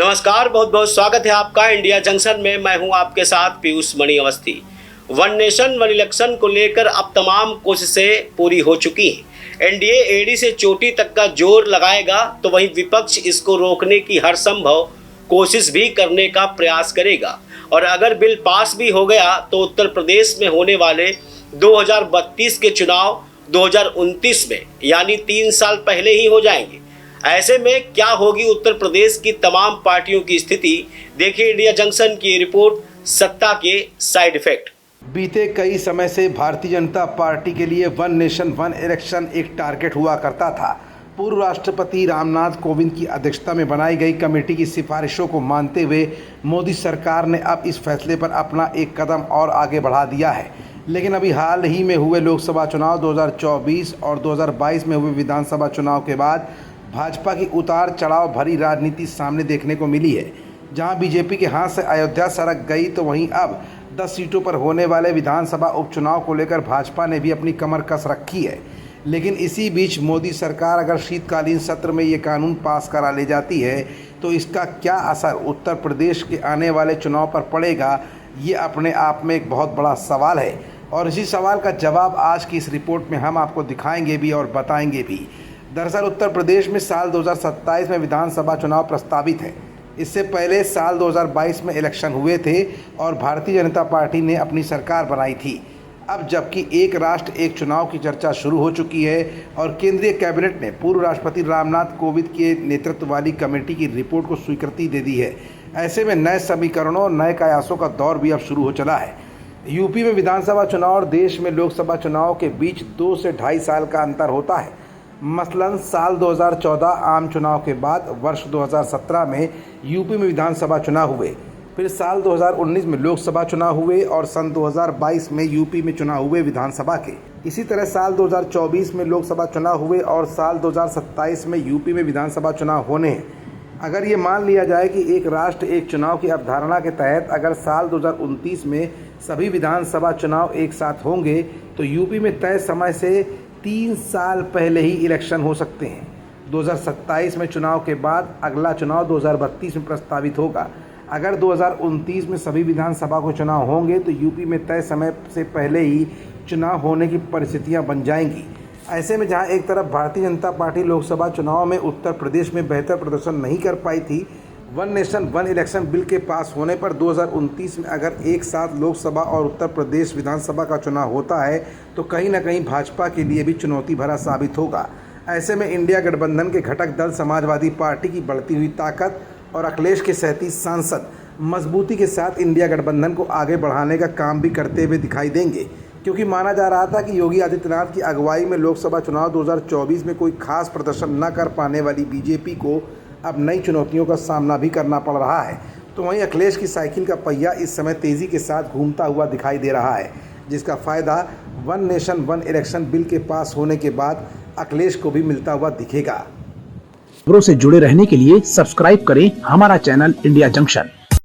नमस्कार, बहुत बहुत स्वागत है आपका इंडिया जंक्शन में। मैं हूं आपके साथ Piyush Mani Awasthi. One nation one election को लेकर अब तमाम कोशिशें पूरी हो चुकी हैं। एनडीए एड़ी से चोटी तक का जोर लगाएगा, तो वहीं विपक्ष इसको रोकने की हर संभव कोशिश भी करने का प्रयास करेगा। और अगर बिल पास भी हो गया तो उत्तर प्रदेश में होने वाले 2032 के चुनाव 2029 में यानी 3 साल पहले ही हो जाएंगे। ऐसे में क्या होगी उत्तर प्रदेश की तमाम पार्टियों की स्थिति? देखिए इंडिया जंक्शन की रिपोर्ट, सत्ता के साइड इफेक्ट। बीते कई समय से भारतीय जनता पार्टी के लिए वन नेशन वन इलेक्शन एक टारगेट हुआ करता था। पूर्व राष्ट्रपति रामनाथ कोविंद की अध्यक्षता में बनाई गई कमेटी की सिफारिशों को मानते हुए मोदी सरकार ने अब इस फैसले पर अपना एक कदम और आगे बढ़ा दिया है। लेकिन अभी हाल ही में हुए लोकसभा चुनाव 2024 और 2022 में हुए विधानसभा चुनाव के बाद भाजपा की उतार चढ़ाव भरी राजनीति सामने देखने को मिली है। जहां बीजेपी के हाथ से अयोध्या सरक गई, तो वहीं अब 10 सीटों पर होने वाले विधानसभा उपचुनाव को लेकर भाजपा ने भी अपनी कमर कस रखी है। लेकिन इसी बीच मोदी सरकार अगर शीतकालीन सत्र में ये कानून पास करा ले जाती है तो इसका क्या असर उत्तर प्रदेश के आने वाले चुनाव पर पड़ेगा, ये अपने आप में एक बहुत बड़ा सवाल है। और इसी सवाल का जवाब आज की इस रिपोर्ट में हम आपको दिखाएंगे भी और बताएंगे भी। दरअसल उत्तर प्रदेश में साल 2027 में विधानसभा चुनाव प्रस्तावित है। इससे पहले साल 2022 में इलेक्शन हुए थे और भारतीय जनता पार्टी ने अपनी सरकार बनाई थी। अब जबकि एक राष्ट्र एक चुनाव की चर्चा शुरू हो चुकी है और केंद्रीय कैबिनेट ने पूर्व राष्ट्रपति रामनाथ कोविंद के नेतृत्व वाली कमेटी की रिपोर्ट को स्वीकृति दे दी है। ऐसे में नए समीकरणों, नए कयासों का दौर भी अब शुरू हो चला है। यूपी में विधानसभा चुनाव और देश में लोकसभा चुनाव के बीच 2 से ढाई साल का अंतर होता है। मसलन साल 2014 आम चुनाव के बाद वर्ष 2017 में यूपी में विधानसभा चुनाव हुए, फिर साल 2019 में लोकसभा चुनाव हुए और सन 2022 में यूपी में चुनाव हुए विधानसभा के। इसी तरह साल 2024 में लोकसभा चुनाव हुए और साल 2027 में यूपी में विधानसभा चुनाव होने हैं। अगर ये मान लिया जाए कि एक राष्ट्र एक चुनाव की अवधारणा के तहत अगर साल 2029 में सभी विधानसभा चुनाव एक साथ होंगे तो यूपी में तय समय से 3 साल पहले ही इलेक्शन हो सकते हैं। 2027 में चुनाव के बाद अगला चुनाव 2032 में प्रस्तावित होगा। अगर 2029 में सभी विधानसभा को चुनाव होंगे तो यूपी में तय समय से पहले ही चुनाव होने की परिस्थितियां बन जाएंगी। ऐसे में जहां एक तरफ भारतीय जनता पार्टी लोकसभा चुनाव में उत्तर प्रदेश में बेहतर प्रदर्शन नहीं कर पाई थी, one nation one election bill के पास होने पर 2029 में अगर एक साथ लोकसभा और उत्तर प्रदेश विधानसभा का चुनाव होता है तो कहीं ना कहीं भाजपा के लिए भी चुनौती भरा साबित होगा। ऐसे में इंडिया गठबंधन के घटक दल समाजवादी पार्टी की बढ़ती हुई ताकत और अखिलेश के 37 सांसद मजबूती के साथ इंडिया गठबंधन को आगे बढ़ाने का काम भी करते हुए दिखाई देंगे, क्योंकि माना जा रहा था कि योगी आदित्यनाथ की अगुवाई में लोकसभा चुनाव 2024 में कोई खास प्रदर्शन न कर पाने वाली बीजेपी को अब नई चुनौतियों का सामना भी करना पड़ रहा है। तो वहीं अखिलेश की साइकिल का पहिया इस समय तेज़ी के साथ घूमता हुआ दिखाई दे रहा है, जिसका फ़ायदा one nation one election bill के पास होने के बाद अखिलेश को भी मिलता हुआ दिखेगा। खबरों से जुड़े रहने के लिए सब्सक्राइब करें हमारा चैनल इंडिया जंक्शन।